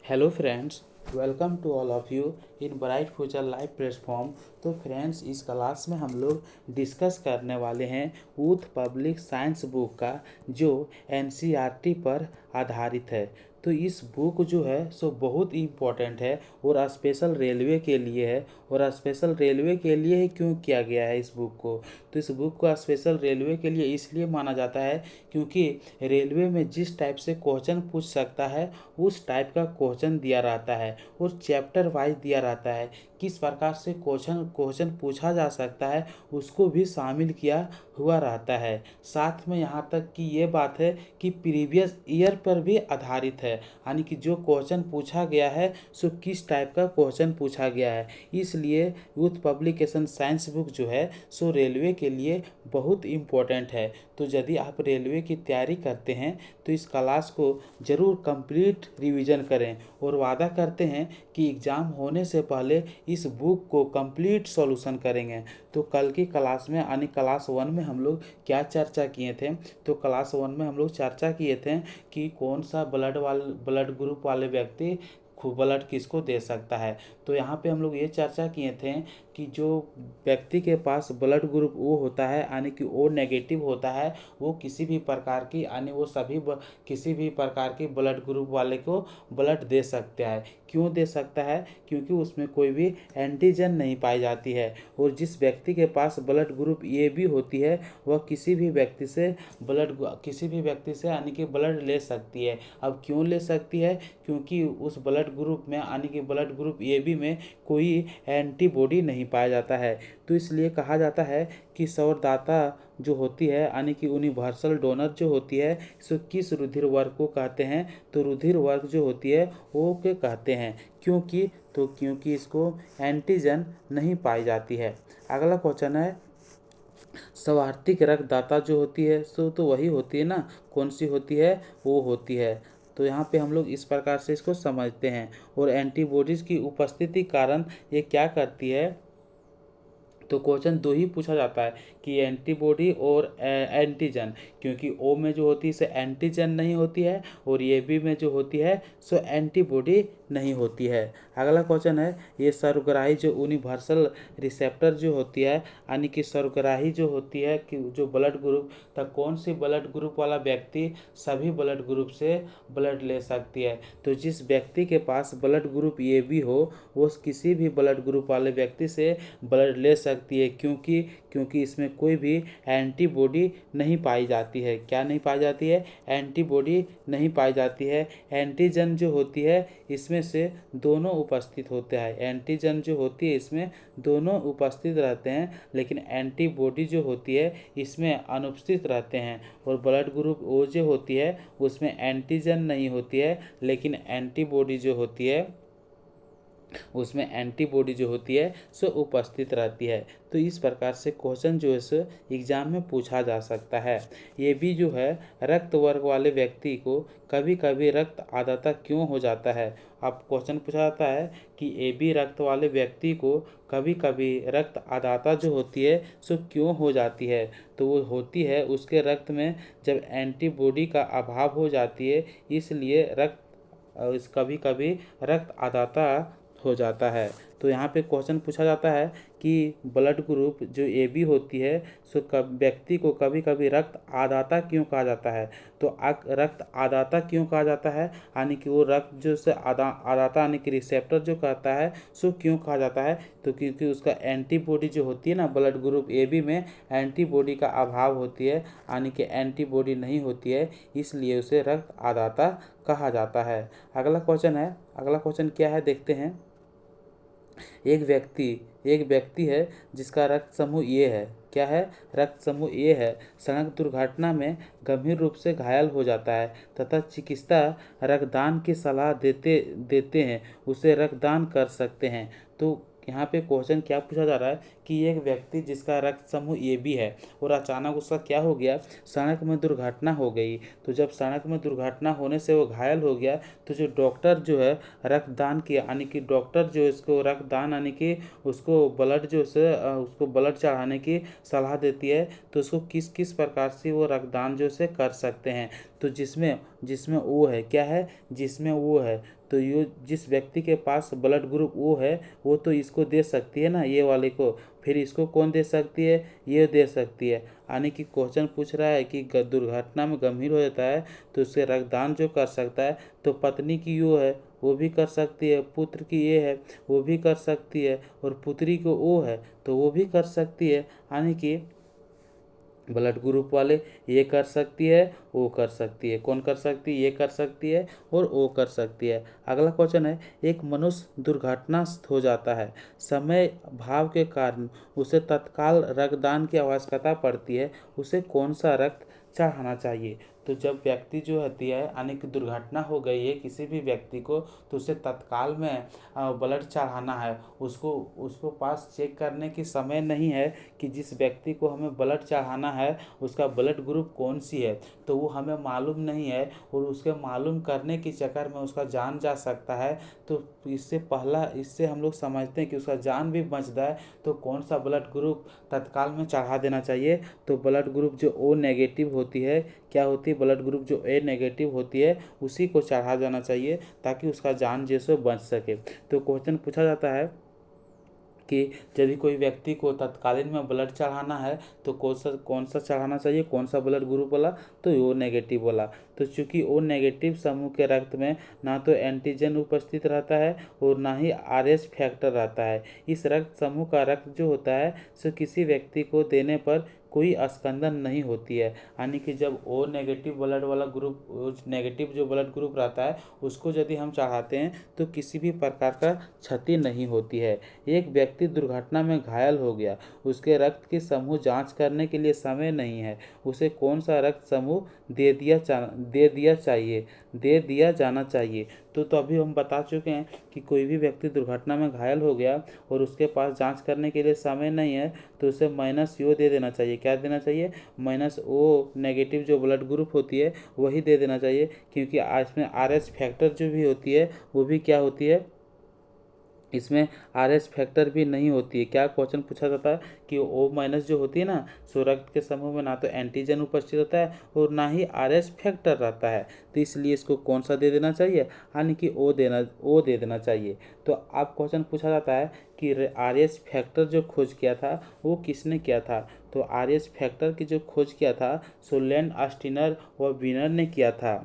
Hello friends, welcome to all of you in Bright Future live platform. तो friends, इस class में हम लोग डिस्कस करने वाले हैं यूथ पब्लिक साइंस बुक का, जो एनसीईआरटी पर आधारित है। तो इस बुक जो है सो बहुत इम्पोर्टेंट है और स्पेशल रेलवे के लिए है। और स्पेशल रेलवे के लिए ही क्यों किया गया है इस बुक को? तो इस बुक को स्पेशल रेलवे के लिए इसलिए माना जाता है क्योंकि रेलवे में जिस टाइप से क्वेश्चन पूछ सकता है उस टाइप का क्वेश्चन दिया रहता है और चैप्टर वाइज दिया रहता है। किस प्रकार से क्वेश्चन पूछा जा सकता है उसको भी शामिल किया हुआ रहता है। साथ में यहाँ तक कि ये बात है कि प्रीवियस ईयर पर भी आधारित है, यानी कि जो क्वेश्चन पूछा गया है सो किस टाइप का क्वेश्चन पूछा गया है। इसलिए यूथ पब्लिकेशन साइंस बुक जो है सो रेलवे के लिए बहुत इम्पोर्टेंट है। तो यदि आप रेलवे की तैयारी करते हैं तो इस क्लास को ज़रूर कंप्लीट रिवीजन करें और वादा करते हैं कि एग्ज़ाम होने से पहले इस बुक को कंप्लीट सॉल्यूशन करेंगे। तो कल की क्लास में यानी क्लास 1 में हम लोग क्या चर्चा किए थे? तो क्लास 1 में हम लोग चर्चा किए थे कि कौन सा ब्लड ग्रुप वाले व्यक्ति खूब ब्लड किसको दे सकता है। तो यहाँ पे हम लोग ये चर्चा किए थे कि जो व्यक्ति के पास ब्लड ग्रुप ओ होता है यानी कि ओ नेगेटिव होता है, वो किसी भी प्रकार की यानी वो किसी भी प्रकार के ब्लड ग्रुप वाले को ब्लड दे सकता है। क्यों दे सकता है? क्योंकि उसमें कोई भी एंटीजन नहीं पाई जाती है। और जिस व्यक्ति के पास ब्लड ग्रुप ए बी होती है वह किसी भी व्यक्ति से यानी कि ब्लड ले सकती है। अब क्यों ले सकती है? क्योंकि उस ब्लड ग्रुप में यानी कि ब्लड ग्रुप ए बी में कोई एंटीबॉडी नहीं पाया जाता है। तो इसलिए कहा जाता है कि सौरदाता जो होती है यानी कि यूनिवर्सल डोनर जो होती है सो किस रुधिर वर्ग को कहते हैं? तो रुधिर वर्ग जो होती है वो के कहते हैं। क्योंकि इसको एंटीजन नहीं पाई जाती है। अगला क्वेश्चन है, स्वार्थिक रक्तदाता जो होती है सो तो वही होती है ना, कौन सी होती है? वो होती है। तो यहाँ पे हम लोग इस प्रकार से इसको समझते हैं। और एंटीबॉडीज़ की उपस्थिति कारण ये क्या करती है? तो क्वेश्चन दो ही पूछा जाता है कि एंटीबॉडी और एंटीजन, क्योंकि ओ में जो होती है इसे एंटीजन नहीं होती है और ए बी में जो होती है सो एंटीबॉडी नहीं होती है। अगला क्वेश्चन है, ये सर्वग्राही जो यूनिवर्सल रिसेप्टर जो होती है यानी कि सर्वग्राही जो होती है कि जो ब्लड ग्रुप, तब कौन सी ब्लड ग्रुप वाला व्यक्ति सभी ब्लड ग्रुप से ब्लड ले सकती है? तो जिस व्यक्ति के पास ब्लड ग्रुप ए बी हो वो किसी भी ब्लड ग्रुप वाले व्यक्ति से ब्लड ले सकती है। क्योंकि इसमें कोई भी एंटीबॉडी नहीं पाई जाती है। क्या नहीं पाई जाती है? एंटीबॉडी नहीं पाई जाती है। एंटीजन जो होती है इसमें से दोनों उपस्थित होते हैं। एंटीजन जो होती है इसमें दोनों उपस्थित रहते हैं, लेकिन एंटीबॉडी जो होती है इसमें अनुपस्थित रहते हैं। और ब्लड ग्रुप ओ जो होती है उसमें एंटीजन नहीं होती है, लेकिन एंटीबॉडी जो होती है उसमें एंटीबॉडी जो होती है सो उपस्थित रहती है। तो इस प्रकार से क्वेश्चन जो है सो एग्जाम में पूछा जा सकता है। ये भी जो है रक्त वर्ग वाले व्यक्ति को कभी कभी रक्त आदाता क्यों हो जाता है? अब क्वेश्चन पूछा जाता है कि ए बी रक्त वाले व्यक्ति को कभी कभी रक्त आदाता जो होती है सो क्यों हो जाती है? तो वो होती है उसके रक्त में जब एंटीबॉडी का अभाव हो जाती है, इसलिए कभी कभी रक्त आदाता हो जाता है। तो यहाँ पे क्वेश्चन पूछा जाता है कि ब्लड ग्रुप जो ए बी होती है सो व्यक्ति को कभी कभी रक्त आदाता क्यों कहा जाता है? तो रक्त आदाता क्यों कहा जाता है? यानी कि वो रक्त जो से आदाता यानी कि रिसेप्टर जो कहता है सो क्यों कहा जाता है? तो क्योंकि उसका एंटीबॉडी जो होती है ना, ब्लड ग्रुप ए बी में एंटीबॉडी का अभाव होती है यानी कि एंटीबॉडी नहीं होती है, इसलिए उसे रक्त आदाता कहा जाता है। अगला क्वेश्चन क्या है देखते हैं। एक व्यक्ति है जिसका रक्त समूह ए है। क्या है? रक्त समूह ए है। सड़क दुर्घटना में गंभीर रूप से घायल हो जाता है तथा चिकित्सा रक्तदान की सलाह देते हैं, उसे रक्तदान कर सकते हैं। तो यहाँ पे क्वेश्चन क्या पूछा जा रहा है कि एक व्यक्ति जिसका रक्त समूह ए बी है और अचानक उसका क्या हो गया? सड़क में दुर्घटना हो गई। तो जब सड़क में दुर्घटना होने से वो घायल हो गया तो जो डॉक्टर जो है रक्तदान किया यानी कि डॉक्टर जो इसको रक्तदान यानी कि उसको ब्लड जो से उसको ब्लड चढ़ाने की सलाह देती है, तो उसको किस किस प्रकार से वो रक्तदान जो से कर सकते हैं? तो जिसमें जिसमें ओ है, क्या है, जिसमें ओ है, तो ये जिस व्यक्ति के पास ब्लड ग्रुप ओ है वो तो इसको दे सकती है ना, ये वाले को, फिर इसको कौन दे सकती है, ये दे सकती है। यानी कि क्वेश्चन पूछ रहा है कि दुर्घटना में गंभीर हो जाता है तो उससे रक्तदान जो कर सकता है, तो पत्नी की यो है वो भी कर सकती है, पुत्र की ये है वो भी कर सकती है, और पुत्री को ओ है तो वो भी कर सकती है। यानी कि ब्लड ग्रुप वाले ये कर सकती है, वो कर सकती है, कौन कर सकती है, ये कर सकती है और वो कर सकती है। अगला क्वेश्चन है, एक मनुष्य दुर्घटनाग्रस्त हो जाता है, समय अभाव के कारण उसे तत्काल रक्तदान की आवश्यकता पड़ती है, उसे कौन सा रक्त चढ़ाना चाहिए। तो जब व्यक्ति जो होती है, यानी कि दुर्घटना हो गई है किसी भी व्यक्ति को, तो उसे तत्काल में ब्लड चढ़ाना है। उसको उसको पास चेक करने की समय नहीं है कि जिस व्यक्ति को हमें ब्लड चढ़ाना है उसका ब्लड ग्रुप कौन सी है, तो वो हमें मालूम नहीं है, और उसके मालूम करने के चक्कर में उसका जान जा सकता है। तो इससे हम लोग समझते हैं कि उसका जान भी बचता है, तो कौन सा ब्लड ग्रुप तत्काल में चढ़ा देना चाहिए। तो ब्लड ग्रुप जो ओ नेगेटिव होती है, क्या होती है, ब्लड ग्रुप जो ए नेगेटिव होती है उसी को चढ़ा देना चाहिए, ताकि उसका जान जैसे बच सके। तो क्वेश्चन पूछा जाता है कि यदि कोई व्यक्ति को तत्कालीन में ब्लड चढ़ाना है तो कौन सा चढ़ाना चाहिए, कौन सा ब्लड ग्रुप वाला, तो ओ नेगेटिव वाला। तो चूंकि ओ नेगेटिव समूह के रक्त में ना तो एंटीजन उपस्थित रहता है और ना ही आरएच फैक्टर रहता है, इस रक्त समूह का रक्त जो होता है सो किसी व्यक्ति को देने पर कोई स्कंदन नहीं होती है। यानी कि जब ओ नेगेटिव ब्लड वाला ग्रुप, नेगेटिव जो ब्लड ग्रुप रहता है उसको यदि हम चढ़ाते हैं तो किसी भी प्रकार का क्षति नहीं होती है। एक व्यक्ति दुर्घटना में घायल हो गया, उसके रक्त की समूह जांच करने के लिए समय नहीं है, उसे कौन सा रक्त समूह दे दिया जाना चाहिए। तो अभी हम बता चुके हैं कि कोई भी व्यक्ति दुर्घटना में घायल हो गया और उसके पास जांच करने के लिए समय नहीं है, तो उसे माइनस ओ दे देना चाहिए। क्या देना चाहिए, माइनस ओ नेगेटिव जो ब्लड ग्रुप होती है वही दे देना चाहिए, क्योंकि इसमें आर एच फैक्टर जो भी होती है वो भी क्या होती है, इसमें आर एच फैक्टर भी नहीं होती है। क्या क्वेश्चन पूछा जाता है कि ओ माइनस जो होती है ना, सो रक्त के समूह में ना तो एंटीजन उपस्थित होता है और ना ही आर एच फैक्टर रहता है, तो इसलिए इसको कौन सा दे देना चाहिए, यानी कि ओ दे देना चाहिए। तो अब क्वेश्चन पूछा जाता है कि आर एच फैक्टर जो खोज किया था वो किसने किया था। तो आर एच फैक्टर की जो खोज किया था सो लैंड ऑस्टिनर व वीनर ने किया था,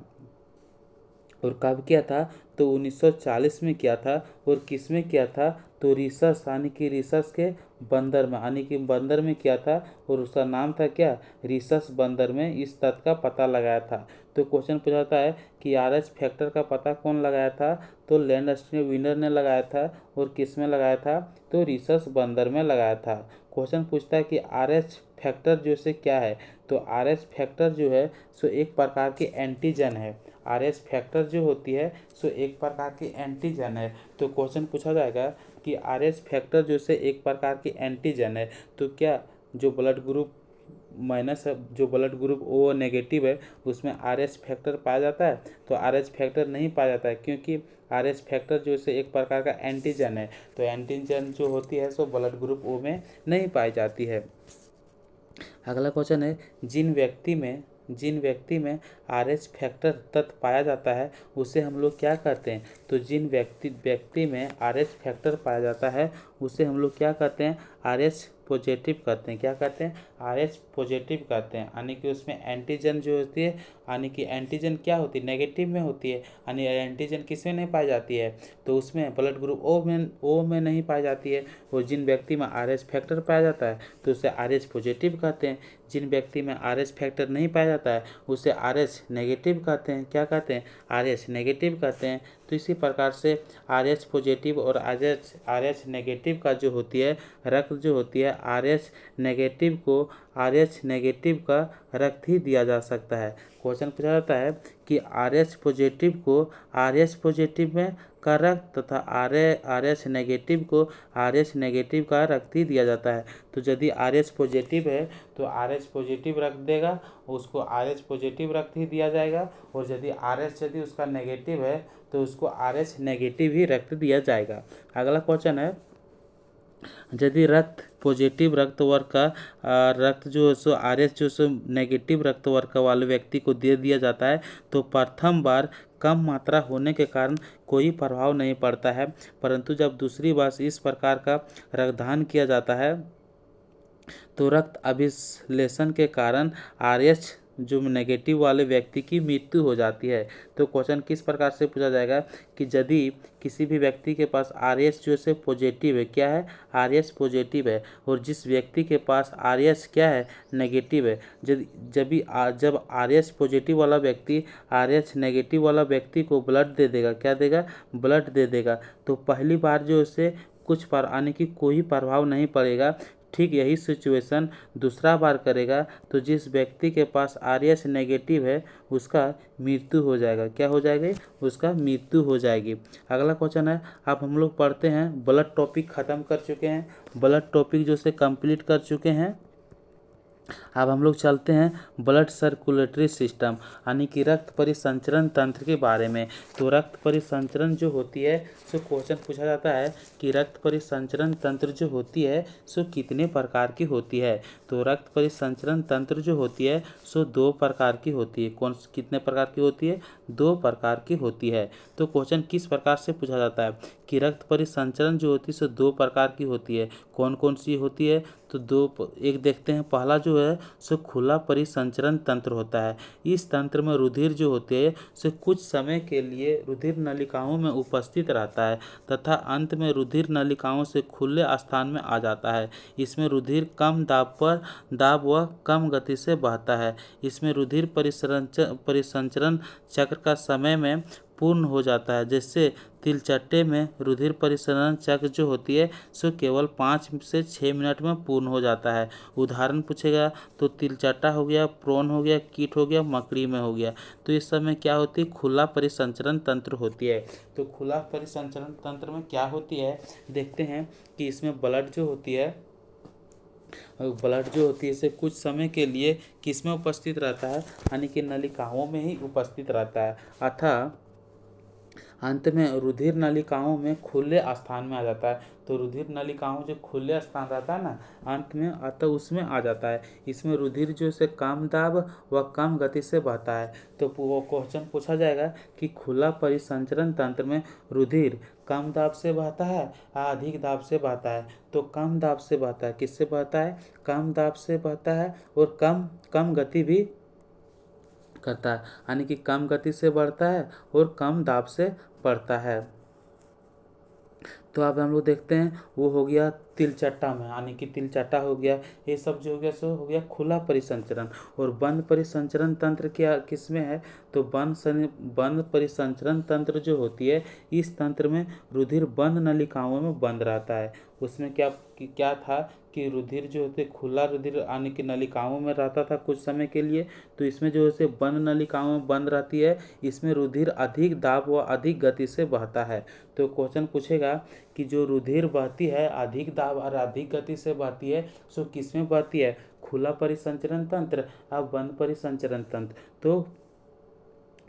और कब किया था, तो 1940 में किया था। और किस में किया था, तो रिसर्च यानी कि रिसर्च के बंदर में, यानी कि बंदर में किया था, और उसका नाम था क्या, रिसर्च बंदर में इस तथ्य का पता लगाया था। तो क्वेश्चन पूछाता है कि आर एच फैक्टर का पता कौन लगाया था, तो लैंड ऑस्टिन विनर ने लगाया था, और किस में लगाया था, तो रिसर्च बंदर में लगाया था। क्वेश्चन पूछता है कि आर एच फैक्टर जो से क्या है, तो आर एच फैक्टर जो है सो एक प्रकार की एंटीजन है। आर एच फैक्टर जो होती है सो एक प्रकार की एंटीजन है। तो क्वेश्चन पूछा जाएगा कि आर एच फैक्टर जो से एक प्रकार की एंटीजन है, तो क्या जो ब्लड ग्रुप माइनस है, जो ब्लड ग्रुप ओ नेगेटिव है उसमें आर एच फैक्टर पाया जाता है, तो आर एच फैक्टर नहीं पाया जाता है, क्योंकि आर एच फैक्टर जो से एक प्रकार का एंटीजन है, तो एंटीजन जो होती है सो ब्लड ग्रुप ओ में नहीं पाई जाती है। अगला क्वेश्चन है, जिन व्यक्ति में आर एच फैक्टर तत्व पाया जाता है उसे हम लोग क्या कहते हैं, तो जिन व्यक्ति में आर एच फैक्टर पाया जाता है उसे हम लोग क्या कहते हैं, आर एच पॉजिटिव कहते हैं। क्या कहते हैं, आर एच पॉजिटिव कहते हैं। यानी कि उसमें एंटीजन जो होती है, यानी कि एंटीजन क्या होती है, नेगेटिव में होती है, यानी एंटीजन किस में नहीं पाई जाती है, तो उसमें ब्लड ग्रुप ओ में नहीं पाई जाती है। और जिन व्यक्ति में आर एच फैक्टर पाया जाता है तो उसे आर एच पॉजिटिव कहते हैं। जिन व्यक्ति में आर एच फैक्टर नहीं पाया जाता है उसे आर एच नेगेटिव कहते हैं। क्या कहते हैं, आर एच नेगेटिव कहते हैं। तो इसी प्रकार से आर एच पॉजिटिव और आर एच नेगेटिव का जो होती है रक्त जो होती है, आर एच नेगेटिव को आर एच नेगेटिव का रक्त ही दिया जा सकता है। क्वेश्चन पूछा जाता है कि आर एच पॉजिटिव को आर एच पॉजिटिव में का रक्त तथा आर एच नेगेटिव को आर एच नेगेटिव का रक्त ही दिया जाता है। तो यदि आर एच पॉजिटिव है तो आर एच पॉजिटिव रक्त देगा, उसको आर एच पॉजिटिव रक्त ही दिया जाएगा, और यदि उसका नेगेटिव है तो उसको आर एच नेगेटिव ही रक्त दिया जाएगा। अगला क्वेश्चन है यदि रक्त पॉजिटिव रक्त वर्ग का रक्त जो है सो आरएस जो सो नेगेटिव रक्त वर्ग का वाले व्यक्ति को दे दिया जाता है तो प्रथम बार कम मात्रा होने के कारण कोई प्रभाव नहीं पड़ता है, परंतु जब दूसरी बार इस प्रकार का रक्तदान किया जाता है तो रक्त अभिश्लेषण के कारण आरएच जो नेगेटिव वाले व्यक्ति की मृत्यु हो जाती है। तो क्वेश्चन किस प्रकार से पूछा जाएगा कि यदि किसी भी व्यक्ति के पास आरएस जो से पॉजिटिव है, क्या है, आरएस पॉजिटिव है, और जिस व्यक्ति के पास आरएस क्या है, नेगेटिव है, जब आरएस पॉजिटिव वाला व्यक्ति आरएस नेगेटिव वाला व्यक्ति को ब्लड दे देगा, क्या देगा, ब्लड दे देगा, तो पहली बार जो उसे कुछ पर आने की कोई प्रभाव नहीं पड़ेगा। ठीक यही सिचुएशन दूसरा बार करेगा तो जिस व्यक्ति के पास आरएस नेगेटिव है उसका मृत्यु हो जाएगा, क्या हो जाएगा, उसका मृत्यु हो जाएगी। अगला क्वेश्चन है, अब हम लोग पढ़ते हैं, ब्लड टॉपिक ख़त्म कर चुके हैं, ब्लड टॉपिक जो से कंप्लीट कर चुके हैं। अब हम लोग चलते हैं ब्लड सर्कुलेटरी सिस्टम यानी कि रक्त परिसंचरण तंत्र के बारे में। तो रक्त परिसंचरण जो होती है सो क्वेश्चन पूछा जाता है कि रक्त परिसंचरण तंत्र जो होती है सो कितने प्रकार की होती है। तो रक्त परिसंचरण तंत्र जो होती है सो 2 प्रकार की होती है। कितने प्रकार की होती है, 2 प्रकार की होती है। तो क्वेश्चन किस प्रकार से पूछा जाता है कि रक्त परिसंचरण जो होती है सो 2 प्रकार की होती है, कौन कौन सी होती है, तो एक देखते हैं। पहला जो है सो खुला परिसंचरण तंत्र होता है। इस तंत्र में रुधिर जो होते हैं सो कुछ समय के लिए रुधिर नलिकाओं में उपस्थित रहता है तथा अंत में रुधिर नलिकाओं से खुले स्थान में आ जाता है। इसमें रुधिर कम दाब व कम गति से बहता है। इसमें रुधिर परिसंचरण चक्र का समय में पूर्ण हो जाता है, जैसे तिलचट्टे में रुधिर परिसंचरण चक्र जो होती है सो केवल 5 से 6 मिनट में पूर्ण हो जाता है। उदाहरण पूछेगा तो तिलचट्टा हो गया, प्रोन हो गया, कीट हो गया, मकड़ी में हो गया। तो इस समय क्या होती है, खुला परिसंचरण तंत्र होती है। तो खुला परिसंचरण तंत्र में क्या होती है, देखते हैं कि इसमें ब्लड जो होती है इसे कुछ समय के लिए किस में उपस्थित रहता है, यानी कि नलिकाओं में ही उपस्थित रहता है, अतः अंत में रुधिर नलिकाओं में खुले स्थान में आ जाता है। तो रुधिर नलिकाओं जो खुले स्थान रहता है ना, अंत में अतः उसमें आ जाता है। इसमें रुधिर जो से कम दाब व कम गति से बहता है। तो वो क्वेश्चन पूछा जाएगा कि खुला परिसंचरण तंत्र में रुधिर कम दाब से बहता है या अधिक दाब से बहता है। तो कम दाब से बहता है, किससे बहता है, कम दाब से बहता है, और कम गति भी करता है, यानी कि कम गति से बढ़ता है और कम दाब से बढ़ता है। तो अब हम लोग देखते हैं, वो हो गया तिलचट्टा में, यानी कि तिलचट्टा हो गया, ये सब जो हो गया सो हो गया खुला परिसंचरण। और बंद परिसंचरण तंत्र क्या किस में है, तो बंद परिसंचरण तंत्र जो होती है इस तंत्र में रुधिर बंद नलिकाओं में बंद रहता है। उसमें क्या था कि रुधिर जो होते खुला रुधिर यानी कि नलिकाओं में रहता था कुछ समय के लिए। तो इसमें जो है बंद नलिकाओं में बंद रहती है, इसमें रुधिर अधिक दाब व अधिक गति से बहता है। तो क्वेश्चन पूछेगा कि जो रुधिर बहती है अधिक दाब और अधिक गति से बहती है सो किस में बहती है, खुला परिसंचरण तंत्र और बंद परिसंचरण तंत्र। तो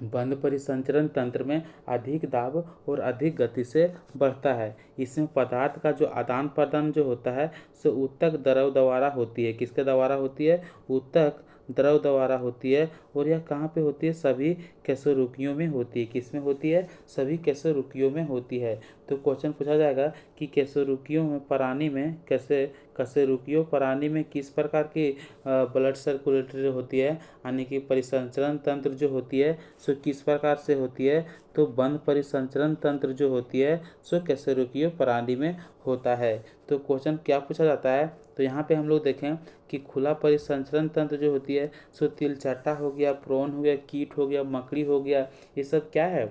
बंद परिसंचरण तंत्र में अधिक दाब और अधिक गति से बढ़ता है। इसमें पदार्थ का जो आदान प्रदान जो होता है सो ऊतक द्रव द्वारा होती है, किसके द्वारा होती है, ऊतक द्रव द्वारा होती है। और यह कहाँ पे होती है, सभी कैसोरुकियों में होती है, किस में होती है, सभी कैसोरुकियों में होती है। तो क्वेश्चन पूछा जाएगा कि कैसोरुकियों में प्राणी में कैसोरुकियों प्राणी में किस प्रकार की ब्लड सर्कुलेटरी होती है, यानी कि परिसंचरण तंत्र जो होती है सो किस प्रकार से होती है, तो बंद परिसंचरण तंत्र जो होती है सो कैसोरुकियों प्राणी में होता है। तो क्वेश्चन क्या पूछा जाता है, तो यहाँ पे हम लोग देखें कि खुला परिसंचरण तंत्र जो होती है सो तिलचट्टा हो गया, प्रोन हो गया, कीट हो गया, मकड़ी हो गया, ये सब क्या है,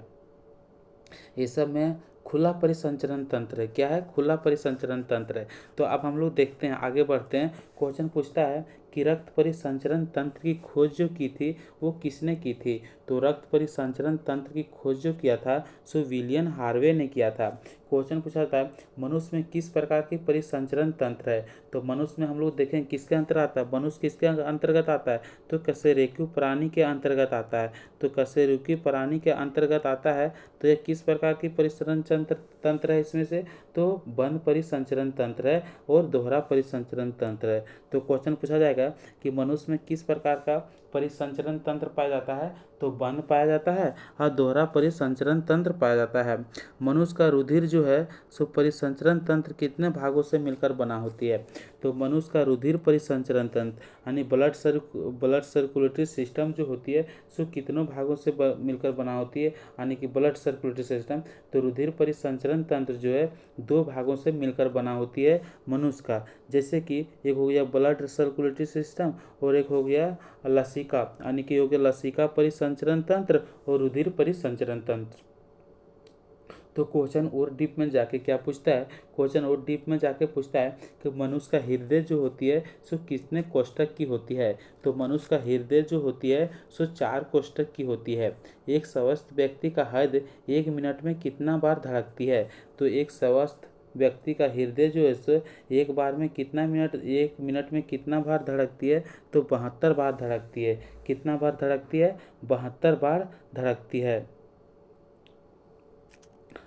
ये सब में खुला परिसंचरण तंत्र है। क्या है, खुला परिसंचरण तंत्र है। तो अब हम लोग देखते हैं, आगे बढ़ते हैं। क्वेश्चन पूछता है कि रक्त परिसंचरण तंत्र की खोज जो की थी वो किसने की थी? तो रक्त परिसंचरण तंत्र की खोज जो किया था सो विलियम हार्वे ने किया था। क्वेश्चन पूछा था मनुष्य में किस प्रकार की परिसंचरण तंत्र है? तो मनुष्य में हम लोग देखें किसके अंतर्गत आता है, मनुष्य किसके अंतर्गत आता है? तो कशेरुकी प्राणी के अंतर्गत आता है। तो कशेरुकी प्राणी के अंतर्गत आता है। तो ये किस प्रकार की परिसंचरण तंत्र है इसमें से? तो बंद परिसंचरण तंत्र है और दोहरा परिसंचरण तंत्र है। तो क्वेश्चन पूछा जाएगा कि मनुष्य में किस प्रकार का परिसंचरण तंत्र पाया जाता है? तो बंद पाया जाता है और दोहरा परिसंचरण तंत्र पाया जाता है। मनुष्य का रुधिर जो है सो परिसंचरण तंत्र कितने भागों से मिलकर बना होती है? तो मनुष्य का रुधिर परिसंचरण तंत्र यानी ब्लड सर्कुलेटरी सिस्टम जो होती है सो कितनों भागों से मिलकर बना होती है, यानी कि ब्लड सर्कुलेटरी सिस्टम। तो रुधिर परिसंचरण तंत्र जो है 2 भागों से मिलकर बना होती है मनुष्य का। जैसे कि एक हो गया ब्लड सर्कुलेटरी सिस्टम और एक हो गया लसिका, यानी कि हो गया लसिका परिसंचरण तंत्र और रुधिर परिसंचरण तंत्र। तो क्वेश्चन और डीप में जाके क्या पूछता है? क्वेश्चन और डीप में जाके पूछता है कि मनुष्य का हृदय जो होती है सो कितने कोष्ठक की होती है? तो मनुष्य का हृदय जो होती है सो 4 कोष्ठक की होती है। एक स्वस्थ व्यक्ति का हृदय 1 मिनट में कितना बार धड़कती है? तो एक स्वस्थ व्यक्ति का हृदय जो है सो एक मिनट में कितना बार धड़कती है? तो 72 बार धड़कती है। कितना बार धड़कती है? 72 बार धड़कती है।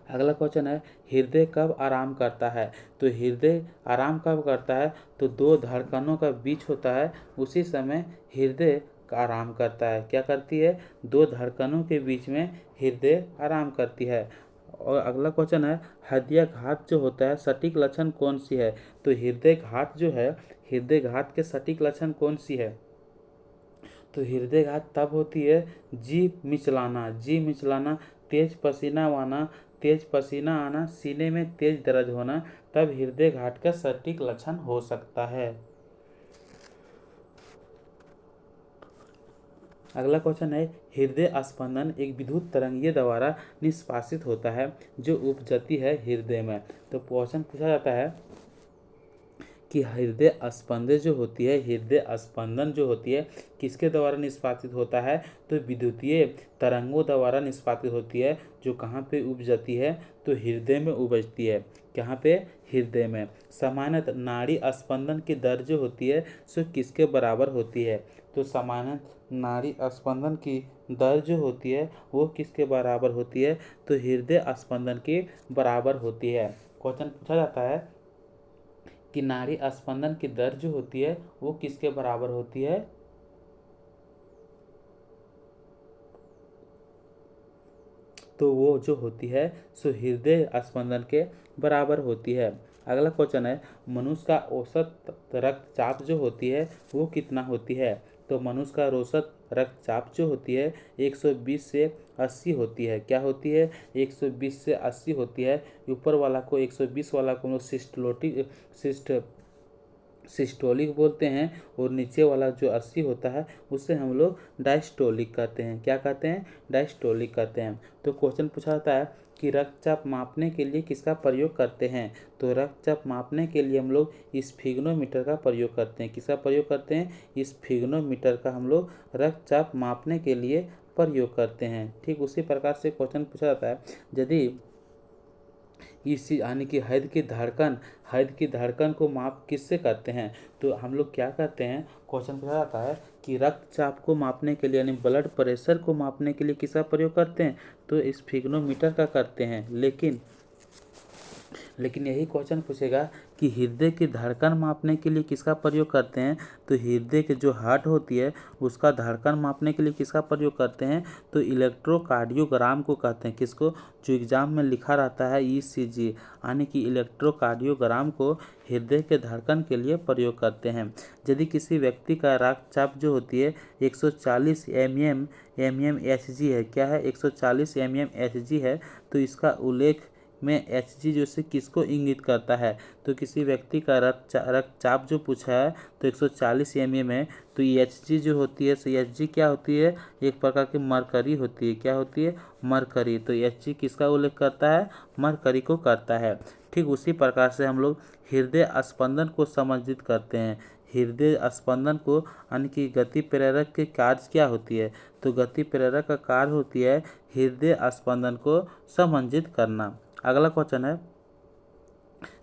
अगला क्वेश्चन है हृदय कब आराम करता है? तो हृदय आराम कब करता है? तो 2 धड़कनों का बीच होता है उसी समय हृदय आराम करता है। क्या करती है? 2 धड़कनों के बीच में हृदय आराम करती है। और अगला क्वेश्चन है हृदय घात जो होता है सटीक लक्षण कौन सी है? तो हृदय घात जो है हृदय घात के सटीक लक्षण कौन सी है? तो हृदय घात तब होती है जी मिचलाना, तेज पसीना आना, सीने में तेज दर्द होना, तब हृदय घात का सटीक लक्षण हो सकता है। अगला क्वेश्चन है हृदय स्पंदन एक विद्युत तरंगीय द्वारा निष्कासित होता है जो उपजती है हृदय में। तो क्वेश्चन पूछा जाता है कि हृदय स्पंदन जो होती है किसके द्वारा निष्पादित होता है? तो विद्युतीय तरंगों द्वारा निष्पादित होती है। जो कहाँ पे उपजती है? तो हृदय में उपजती है। कहाँ पे? हृदय में। सामान्यतः नाड़ी स्पंदन की दर जो होती है सो किसके बराबर होती है? तो सामान्यतः नाड़ी स्पंदन की दर जो होती है वो किसके बराबर होती है? तो हृदय स्पंदन के बराबर होती है। क्वेश्चन पूछा जाता है कि नाड़ी स्पंदन की दर जो होती है वो किसके बराबर होती है? तो वो जो होती है सो हृदय स्पंदन के बराबर होती है। अगला क्वेश्चन है मनुष्य का औसत रक्तचाप जो होती है वो कितना होती है? तो मनुष्य का औसत रक्तचाप जो होती है 120 से 80 होती है। क्या होती है? 120 से 80 होती है। ऊपर वाला को 120 वाला को हम लोग सिस्टोलिक बोलते हैं और नीचे वाला जो 80 होता है उसे हम लोग डायस्टोलिक कहते हैं। क्या कहते हैं? डायस्टोलिक कहते हैं। तो क्वेश्चन पूछा जाता है कि रक्तचाप मापने के लिए किसका प्रयोग करते हैं? तो रक्तचाप मापने के लिए हम लोग स्फिग्नोमीटर का प्रयोग करते हैं। किसका प्रयोग करते हैं? स्फिग्नोमीटर का हम लोग रक्तचाप मापने के लिए प्रयोग करते हैं। ठीक उसी प्रकार से क्वेश्चन पूछा जाता है यदि इस यानी कि हृदय की धड़कन को माप किससे करते हैं? तो हम लोग क्या करते हैं? क्वेश्चन पूछा जाता है कि रक्तचाप को मापने के लिए यानी ब्लड प्रेशर को मापने के लिए किसका प्रयोग करते हैं? तो स्फिग्नोमीटर का करते हैं। लेकिन यही क्वेश्चन पूछेगा कि हृदय की धड़कन मापने के लिए किसका प्रयोग करते हैं? तो हृदय के जो हार्ट होती है उसका धड़कन मापने के लिए किसका प्रयोग करते हैं? तो इलेक्ट्रोकार्डियोग्राम को कहते हैं। किसको? जो एग्जाम में लिखा रहता है ECG, यानी कि इलेक्ट्रोकार्डियोग्राम को हृदय के धड़कन के लिए प्रयोग करते हैं। यदि किसी व्यक्ति का रक्तचाप जो होती है 140 mmHg है। क्या है? 140 mmHg है। तो इसका उल्लेख में Hg जो से किसको इंगित करता है? तो किसी व्यक्ति का रक्तचाप जो पूछा है तो 140 mm है। तो Hg जो होती है सो Hg क्या होती है? एक प्रकार की मरकरी होती है। क्या होती है? मरकरी। तो Hg किसका उल्लेख करता है? मरकरी को करता है। ठीक उसी प्रकार से हम लोग हृदय स्पंदन को संबंधित करते हैं। हृदय स्पंदन को यानी कि गति प्रेरक के कार्य क्या होती है? तो गति प्रेरक का कार्य होती है हृदय स्पंदन को समंजित करना। अगला क्वेश्चन है,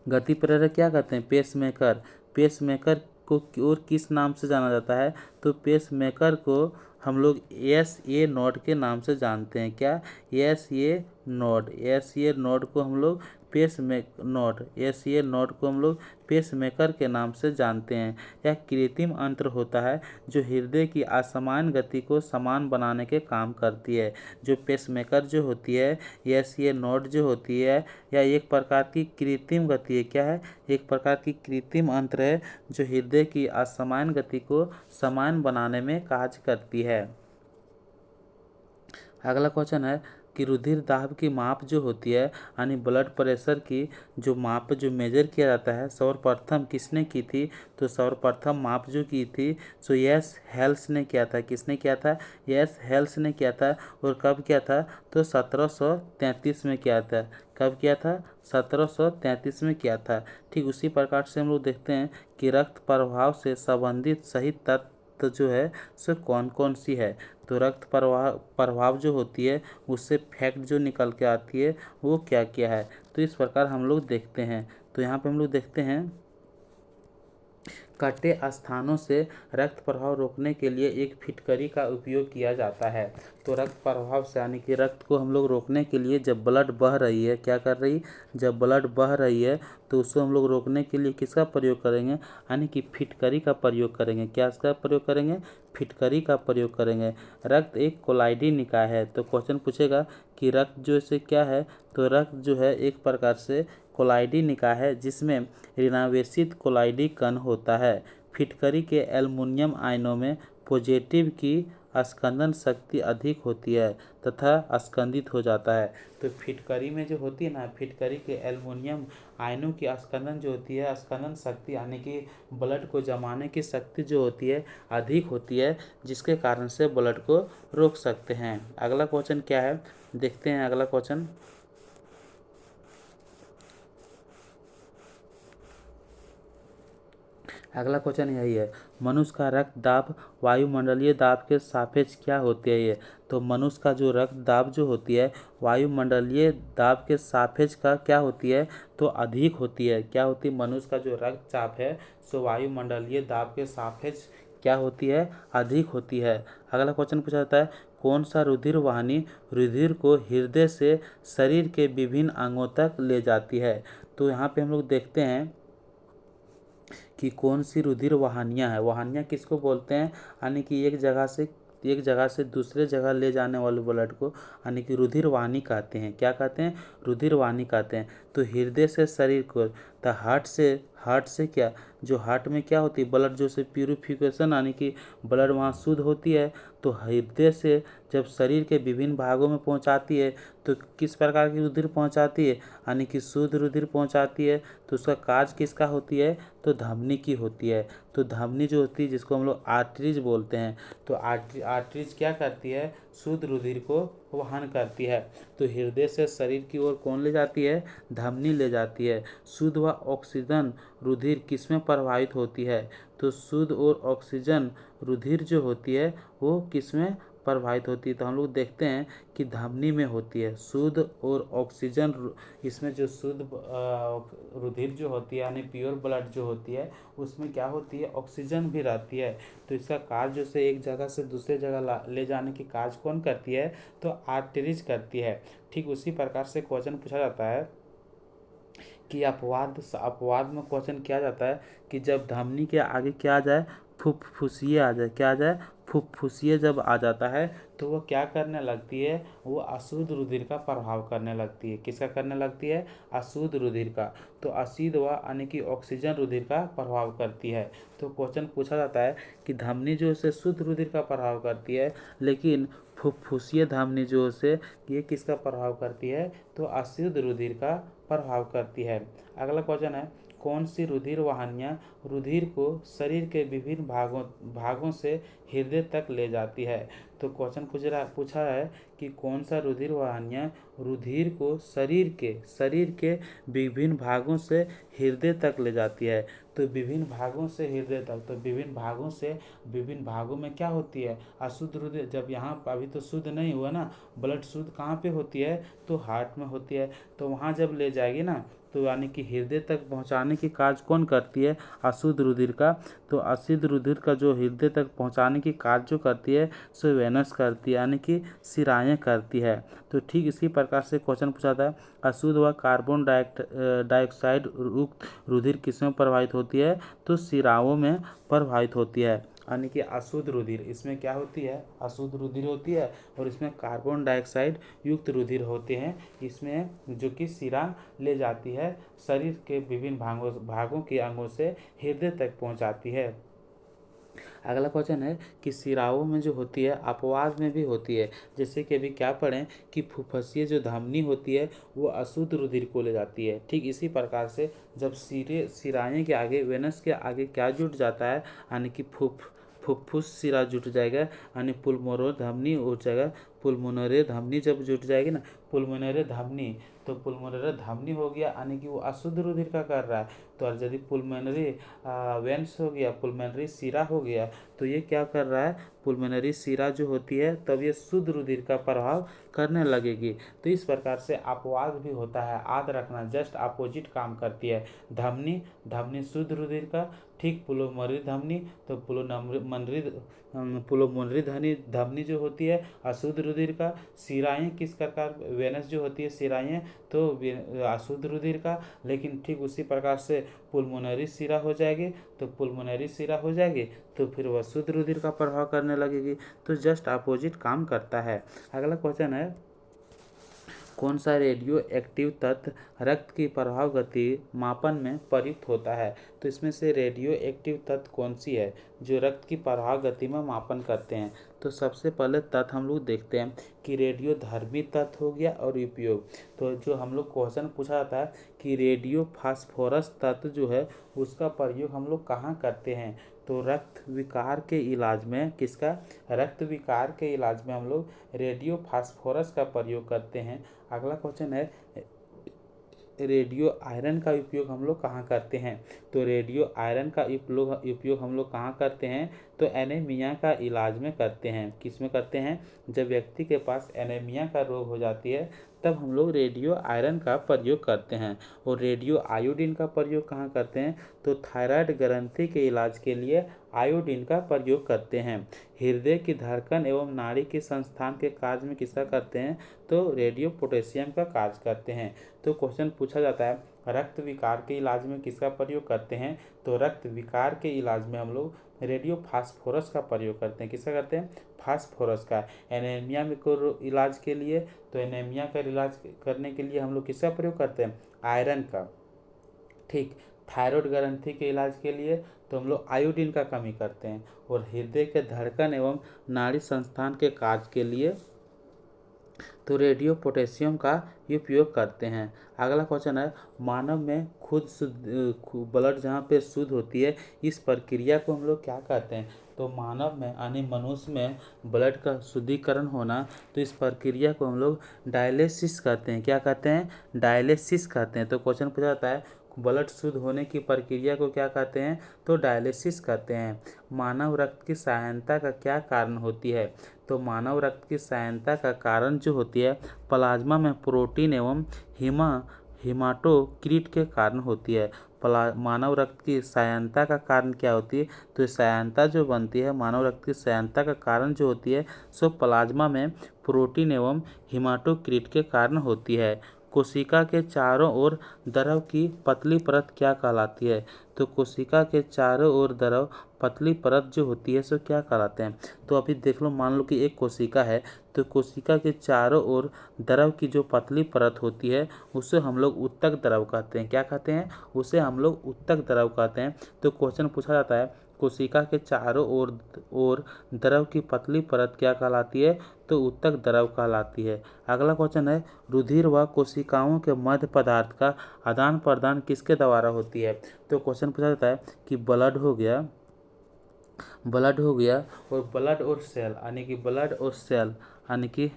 गति प्रेरक क्या कहते हैं? पेसमेकर। पेसमेकर को और किस नाम से जाना जाता है? तो पेसमेकर को हम लोग SA नोड के नाम से जानते हैं। क्या? SA node. SA नोड को हम लोग SA नोड को हम लोग पेसमेकर के नाम से जानते हैं। यह कृत्रिम अंत्र होता है जो हृदय की असामान्य गति को समान बनाने के काम करती है। जो पेसमेकर जो होती है, SA नोड जो होती है, यह एक प्रकार की कृत्रिम गति है। क्या है? एक प्रकार की कृत्रिम अंत्र है जो हृदय की असामान्य गति को समान बनाने में कार्य करती है। अगला क्वेश्चन है कि रुधिर दाब की माप जो होती है यानी ब्लड प्रेशर की जो माप जो मेजर किया जाता है, सर्वप्रथम किसने की थी? तो सर्वप्रथम माप जो की थी सो यस हेल्स ने किया था। किसने किया था? यस हेल्स ने किया था। और कब किया था? तो 1733 में किया था। कब किया था? 1733 में किया था। ठीक उसी प्रकार से हम लोग देखते हैं कि रक्त प्रवाह से संबंधित सही तत्व जो है सो कौन कौन सी है? तो रक्त प्रभाव जो होती है उससे फैक्ट जो निकल के आती है वो क्या क्या है? तो इस प्रकार हम लोग देखते हैं। तो यहाँ पे हम लोग देखते हैं कटे स्थानों से रक्त प्रवाह रोकने के लिए एक फिटकरी का उपयोग किया जाता है। तो रक्त प्रवाह से यानी कि रक्त को हम लोग रोकने के लिए जब ब्लड बह रही है, क्या कर रही? जब ब्लड बह रही है तो उसको हम लोग रोकने के लिए किसका प्रयोग करेंगे? यानी कि फिटकरी का प्रयोग करेंगे। क्या इसका प्रयोग करेंगे? फिटकरी का प्रयोग करेंगे। रक्त एक कोलाइडी निकाय है। तो क्वेश्चन पूछेगा कि रक्त जो से क्या है? तो रक्त जो है एक प्रकार से कोलाइडी निकाय है जिसमें ऋणावेशित कोलाइडी कण होता है। फिटकरी के एल्युमिनियम आयनों में पॉजिटिव की स्कंदन शक्ति अधिक होती है तथा स्कंदित हो जाता है। तो फिटकरी में जो होती है ना, फिटकरी के एल्युमिनियम आयनों की स्कंदन जो होती है, स्कंदन शक्ति यानी कि ब्लड को जमाने की शक्ति जो होती है अधिक होती है, जिसके कारण से ब्लड को रोक सकते हैं। अगला क्वेश्चन क्या है देखते हैं। अगला क्वेश्चन, अगला क्वेश्चन यही है, मनुष्य का रक्त दाब वायुमंडलीय दाब के सापेक्ष क्या होती है? ये तो मनुष्य का जो रक्त दाब जो होती है वायुमंडलीय दाब के सापेक्ष का क्या होती है? तो अधिक होती है। क्या होती है? मनुष्य का जो रक्तचाप है सो वायुमंडलीय दाब के सापेक्ष क्या होती है? अधिक होती है। अगला क्वेश्चन पूछा जाता है, कौन सा रुधिर वाहिनी रुधिर को हृदय से शरीर के विभिन्न अंगों तक ले जाती है? तो यहाँ पे हम लोग देखते हैं कि कौन सी रुधिर वाहिनियाँ है। वाहिनियाँ किसको बोलते हैं? यानी कि एक जगह से दूसरे जगह ले जाने वाले ब्लड को यानी कि रुधिर वाहिनी कहते हैं। क्या कहते हैं? रुधिर वाहिनी कहते हैं। तो हृदय से शरीर को, तो हार्ट से क्या, जो हार्ट में क्या होती है ब्लड जो से प्यूरिफिकेशन यानी कि ब्लड वहाँ शुद्ध होती है। तो हृदय से जब शरीर के विभिन्न भागों में पहुँचाती है तो किस प्रकार की रुधिर पहुँचाती है? यानी कि शुद्ध रुधिर पहुँचाती है। तो उसका कार्य किसका होती है? तो धमनी की होती है। तो धमनी जो होती है जिसको हम लोग आर्टरीज बोलते हैं, तो आर्टरीज क्या करती है? शुद्ध रुधिर को वहन करती है। तो हृदय से शरीर की ओर कौन ले जाती है? धमनी ले जाती है। शुद्ध व ऑक्सीजन रुधिर किसमें प्रवाहित होती है? तो शुद्ध और ऑक्सीजन रुधिर जो होती है वो किसमें प्रवाहित होती है? तो हम लोग देखते हैं कि धमनी में होती है। शुद्ध और ऑक्सीजन इसमें जो शुद्ध रुधिर जो होती है यानी प्योर ब्लड जो होती है उसमें क्या होती है? ऑक्सीजन भी रहती है। तो इसका कार्य जो से एक जगह से दूसरे जगह ले जाने की कार्य कौन करती है? तो आर्टरीज करती है। ठीक उसी प्रकार से क्वेश्चन पूछा जाता है कि अपवाद में क्वेश्चन किया जाता है कि जब धमनी के आगे क्या आ जाए? फुफ्फुसिए आ जाए। क्या आ जाए? फुफ्फुसिए जब आ जाता है तो वो क्या करने लगती है? वो अशुद्ध रुधिर का प्रभाव करने लगती है। किसका करने लगती है? अशुद्ध रुधिर का। तो अशुद्ध व यानी कि ऑक्सीजन रुधिर का प्रभाव करती है। तो क्वेश्चन पूछा जाता है कि धमनी जो से शुद्ध रुधिर का प्रभाव करती है, लेकिन फुफ्फुसीय धमनी जो से ये किसका प्रभाव करती है? तो अशुद्ध रुधिर का प्रभाव करती है। अगला क्वेश्चन है, कौन सी रुधिर वाहिनियाँ रुधिर को शरीर के विभिन्न भागों से हृदय तक ले जाती है? तो क्वेश्चन पूछा है कि कौन सा रुधिर वाहिनियाँ रुधिर को शरीर के विभिन्न भागों से हृदय तक ले जाती है। तो विभिन्न भागों से हृदय तक, तो विभिन्न भागों में क्या होती है, अशुद्ध रुधिर। जब यहाँ अभी तो शुद्ध नहीं हुआ ना, ब्लड शुद्ध कहाँ पे होती है, तो हार्ट में होती है। तो वहाँ जब ले जाएगी ना, तो यानी कि हृदय तक पहुँचाने की कार्य कौन करती है, अशुद्ध रुधिर का। तो अशुद्ध रुधिर का जो हृदय तक पहुँचाने की कार्य जो करती है सो वेनस करती है, यानी कि शिराएँ करती है। तो ठीक इसी प्रकार से क्वेश्चन पूछा था, अशुद्ध व कार्बन डाइऑक्साइड युक्त रुधिर किसमें प्रवाहित होती है, तो शिराओं में प्रवाहित होती है। यानी कि अशुद्ध रुधिर, इसमें क्या होती है, अशुद्ध रुधिर होती है और इसमें कार्बन डाइऑक्साइड युक्त रुधिर होते हैं, इसमें जो कि शिरा ले जाती है, शरीर के विभिन्न भागों के अंगों से हृदय तक पहुंचाती है। अगला क्वेश्चन है कि शिराओं में जो होती है अपवाद में भी होती है। जैसे कि अभी क्या पढ़ें कि फुफ्फुसीय जो धमनी होती है वो अशुद्ध रुधिर को ले जाती है। ठीक इसी प्रकार से जब शिराएँ के आगे, वेनस के आगे क्या जुट जाता है, यानी कि फुफ्फुस शिरा जुट जाएगा, यानी पुलमोनरी धमनी उठ जाएगा। पुलमोनरी धमनी जब जुट जाएगी ना, पुलमोनरी धमनी, तो पुलमोनरी धमनी हो गया, यानी कि वो अशुद्ध रुधिर का कर रहा है। तो और यदि पुलमोनरी वेंस हो गया, पुलमोनरी शिरा हो गया, तो ये क्या कर रहा है, पुलमोनरी शिरा जो होती है तब ये शुद्ध रुधिर का प्रभाव करने लगेगी। तो इस प्रकार से अपवाद भी होता है, याद रखना, जस्ट अपोजिट काम करती है। धमनी शुद्ध रुधिर का, ठीक पुलोमोनरी धमनी, तो पुलोमोनरी धमनी जो होती है अशुद्ध रुधिर का। शिराएँ किस प्रकार, वेनस जो होती है शिराएँ तो अशुद्ध रुधिर का। लेकिन ठीक उसी प्रकार से पुलमोनरी शिरा हो जाएगी, तो पुलमोनरी शिरा हो जाएगी तो फिर वह शुद्ध रुधिर का प्रभाव करने लगेगी। तो जस्ट अपोजिट काम करता है। अगला क्वेश्चन है, कौन सा रेडियो एक्टिव तत्व रक्त की प्रभाव गति मापन में प्रयुक्त होता है। तो इसमें से रेडियो एक्टिव तत्व कौन सी है जो रक्त की प्रवाह गति में मापन करते हैं। तो सबसे पहले तत्व हम लोग देखते हैं कि रेडियो धर्मी तत्व हो गया और उपयोग। तो जो हम लोग क्वेश्चन पूछा जाता है कि रेडियो फास्फोरस तत्व जो है उसका प्रयोग हम लोग कहाँ करते हैं, तो रक्त विकार के इलाज में, किसका, रक्त विकार के इलाज में हम लोग रेडियो फास्फोरस का प्रयोग करते हैं। अगला क्वेश्चन है, रेडियो आयरन का उपयोग हम लोग कहाँ करते हैं। तो रेडियो आयरन का उपयोग हम लोग कहाँ करते हैं, तो एनीमिया का इलाज में करते हैं। किस में करते हैं, जब व्यक्ति के पास एनीमिया का रोग हो जाती है तब हम लोग रेडियो आयरन का प्रयोग करते हैं। और रेडियो आयोडीन का प्रयोग कहाँ करते हैं, तो थायराइड ग्रंथि के इलाज के लिए आयोडीन का प्रयोग करते हैं। हृदय की धड़कन एवं नाड़ी के संस्थान के कार्य में किसका करते हैं, तो रेडियो पोटेशियम का कार्य करते हैं। तो क्वेश्चन पूछा जाता है रक्त विकार के इलाज में किसका प्रयोग करते हैं, तो रक्त विकार के इलाज में हम लोग रेडियो फास्फोरस का प्रयोग करते हैं। किसका करते हैं, फास्फोरस का। एनीमिया में को इलाज के लिए, तो एनीमिया का इलाज करने के लिए हम लोग किसका प्रयोग करते हैं, आयरन का। ठीक, थायराइड ग्रंथि के इलाज के लिए तो हम लोग आयोडीन का कमी करते हैं। और हृदय के धड़कन एवं नाड़ी संस्थान के कार्य के लिए तो रेडियो पोटेशियम का उपयोग करते हैं। अगला क्वेश्चन है, मानव में खुद ब्लड जहाँ पे शुद्ध होती है इस प्रक्रिया को हम लोग क्या कहते हैं। तो मानव में यानी मनुष्य में ब्लड का शुद्धिकरण होना, तो इस प्रक्रिया को हम लोग डायलिसिस कहते हैं। क्या कहते हैं, डायलिसिस कहते हैं। तो क्वेश्चन पूछा जाता है ब्लड शुद्ध होने की प्रक्रिया को क्या कहते हैं, तो डायलिसिस कहते हैं। मानव रक्त की सहायता का क्या कारण होती है, तो मानव रक्त की सहायता का कारण जो होती है प्लाज्मा में प्रोटीन एवं हीमाटोक्रिट के कारण होती है। मानव रक्त की सहायता का कारण क्या होती है, तो सहायता जो बनती है मानव रक्त की सहायता का कारण जो होती है सो प्लाज्मा में प्रोटीन एवं हीमाटोक्रिट के कारण होती है। कोशिका के चारों ओर द्रव की पतली परत क्या कहलाती है, तो कोशिका के चारों ओर द्रव पतली परत जो होती है सो क्या कहलाते हैं। तो अभी देख लो, मान लो कि एक कोशिका है, तो कोशिका के चारों ओर द्रव की जो पतली परत होती है उसे हम लोग उत्तक द्रव कहते हैं। क्या कहते हैं, उसे हम लोग उत्तक द्रव कहते हैं। तो क्वेश्चन पूछा जाता है कोशिका के चारों ओर द्रव की पतली परत क्या कहलाती है, तो उत्तक द्रव कहलाती है। अगला क्वेश्चन है, रुधिर व कोशिकाओं के मध्य पदार्थ का आदान प्रदान किसके द्वारा होती है। तो क्वेश्चन पूछा जाता है कि ब्लड हो गया, ब्लड हो गया, और ब्लड और सेल यानी कि ब्लड और सेल यानी कि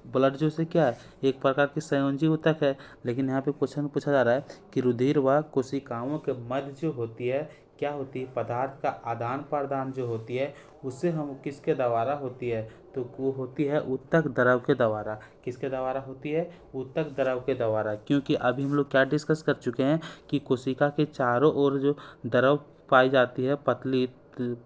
ब्लड जो से क्या है, एक प्रकार की संयोजी ऊतक है। लेकिन यहाँ पे क्वेश्चन पूछा जा रहा है कि रुधिर व कोशिकाओं के मध्य जो होती है क्या होती है, पदार्थ का आदान प्रदान जो होती है उससे हम किसके द्वारा होती है, तो वो होती है ऊतक द्रव के द्वारा। किसके द्वारा होती है, ऊतक द्रव के द्वारा। क्योंकि अभी हम लोग क्या डिस्कस कर चुके हैं कि कोशिका के चारों ओर जो द्रव पाई जाती है, पतली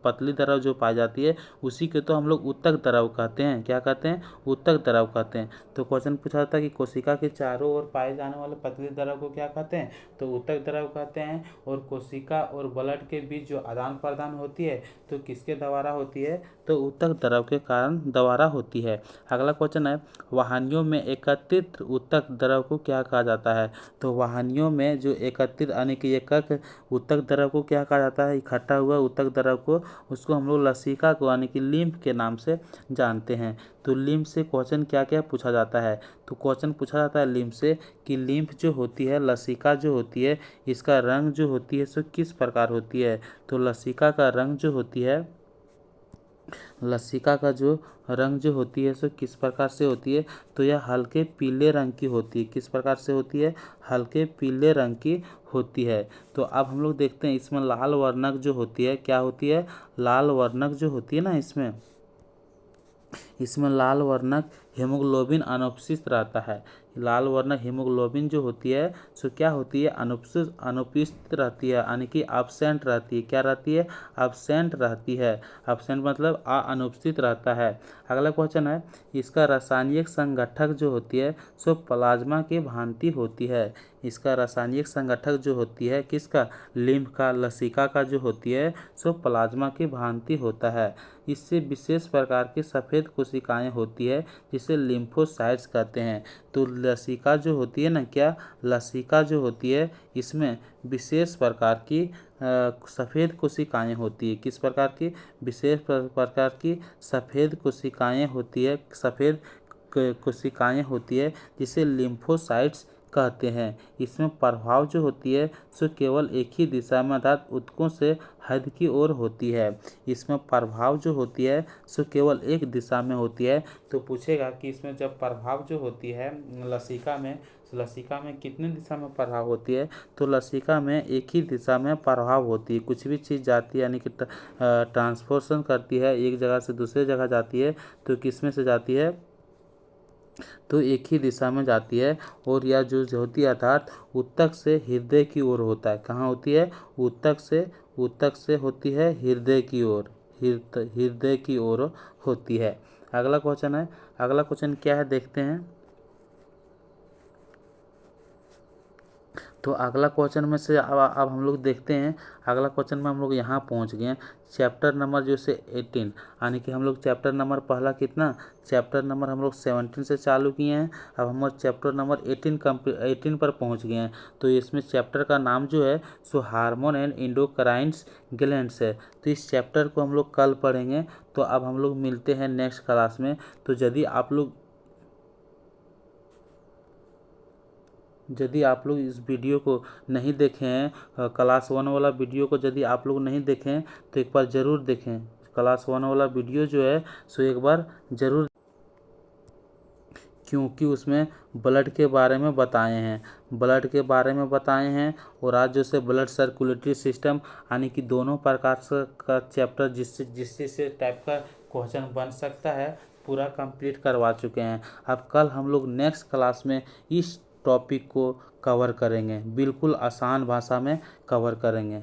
पतली द्रव जो पाई जाती है उसी के तो हम लोग ऊतक द्रव कहते हैं। क्या कहते हैं, ऊतक द्रव कहते हैं। तो क्वेश्चन पूछा था कि कोशिका के चारों ओर पाए जाने वाले पतली द्रव को क्या कहते हैं, तो ऊतक द्रव कहते हैं। और कोशिका और ब्लड के बीच जो आदान प्रदान होती है तो किसके द्वारा होती है, तो ऊतक द्रव के कारण द्वारा होती है। अगला क्वेश्चन है, वाहिनियों में एकत्रित ऊतक द्रव को क्या कहा जाता है, तो वाहिनियों में जो एकत्रित यानी कि एकक ऊतक द्रव को क्या कहा जाता है, इकट्ठा हुआ ऊतक द्रव को, उसको हम लोग लसिका को यानी कि लिम्फ के नाम से जानते हैं। तो लिम्फ से क्वेश्चन क्या क्या पूछा जाता है, तो क्वेश्चन पूछा जाता है लिम्फ से कि लिम्फ जो होती है, लसिका जो होती है, इसका रंग जो होती है सो किस प्रकार होती है। तो लसिका का रंग जो होती है, लसिका का जो रंग जो होती है सो किस प्रकार से होती है, तो यह हल्के पीले रंग की होती है। किस प्रकार से होती है, हल्के पीले रंग की होती है। तो अब हम लोग देखते हैं इसमें लाल वर्णक जो होती है, क्या होती है, लाल वर्णक जो होती है ना, इसमें लाल वर्णक हीमोग्लोबिन अनुपस्थित रहता है। लाल वर्णक हीमोग्लोबिन जो होती है सो क्या होती है, अनुपस्थित रहती है यानी कि एब्सेंट रहती है। क्या रहती है, एब्सेंट रहती है। एब्सेंट मतलब अनुपस्थित रहता है। अगला क्वेश्चन है, इसका रासायनिक संगठक जो होती है सो प्लाज्मा की भांति होती है। इसका रासायनिक संगठक जो होती है किसका, लिम्फ का, लसिका का जो होती है सो प्लाज्मा की भांति होता है। इससे विशेष प्रकार की सफ़ेद कोशिकाएं होती है जिसे लिम्फोसाइट्स कहते हैं। तो लसिका जो होती है ना, क्या, लसिका जो होती है इसमें विशेष प्रकार की सफ़ेद कोशिकाएं होती है। किस प्रकार की, विशेष प्रकार की सफ़ेद कोशिकाएं होती है, सफ़ेद कोशिकाएं होती है जिसे लिम्फोसाइट्स कहते हैं। इसमें प्रभाव जो होती है सो केवल एक ही दिशा में अर्थात ऊतकों से हद की ओर होती है। इसमें प्रभाव जो होती है सो केवल एक दिशा में होती है। तो पूछेगा कि इसमें जब प्रभाव जो होती है लसिका में, तो लसिका में कितने दिशा में प्रभाव होती है, तो लसिका में एक ही दिशा में प्रभाव होती है। कुछ भी चीज़ जाती है यानी कि ट्रांसपोर्शन करती है, एक जगह से दूसरे जगह जाती है, तो किस में से जाती है, तो एक ही दिशा में जाती है। और यह जो होती है अर्थात ऊतक से हृदय की ओर होता है। कहाँ होती है, ऊतक से होती है हृदय की ओर, हृदय की ओर होती है। अगला क्वेश्चन है, अगला क्वेश्चन क्या है देखते हैं। तो अगला क्वेश्चन में से अब हम लोग देखते हैं, अगला क्वेश्चन में हम लोग यहाँ पहुँच गए हैं, चैप्टर नंबर जो से 18 यानी कि हम लोग चैप्टर नंबर पहला कितना, चैप्टर नंबर हम लोग 17 से चालू किए हैं। अब हम चैप्टर नंबर 18 पर पहुँच गए हैं। तो इसमें चैप्टर का नाम जो है सो हार्मोन एंड इंडोक्राइन्स ग्लैंड्स है। तो इस चैप्टर को हम लोग कल पढ़ेंगे। तो अब हम लोग मिलते हैं नेक्स्ट क्लास में। तो यदि आप लोग इस वीडियो को नहीं देखे हैं, क्लास 1 वाला वीडियो को यदि आप लोग नहीं देखें तो एक बार ज़रूर देखें। क्लास 1 वाला वीडियो जो है सो एक बार ज़रूर, क्योंकि उसमें ब्लड के बारे में बताए हैं, ब्लड के बारे में बताए हैं। और आज जो से ब्लड सर्कुलेटरी सिस्टम यानी कि दोनों प्रकार से का चैप्टर जिससे टाइप का क्वेश्चन बन सकता है पूरा कंप्लीट करवा चुके हैं। अब कल हम लोग नेक्स्ट क्लास में इस टॉपिक को कवर करेंगे, बिल्कुल आसान भाषा में कवर करेंगे।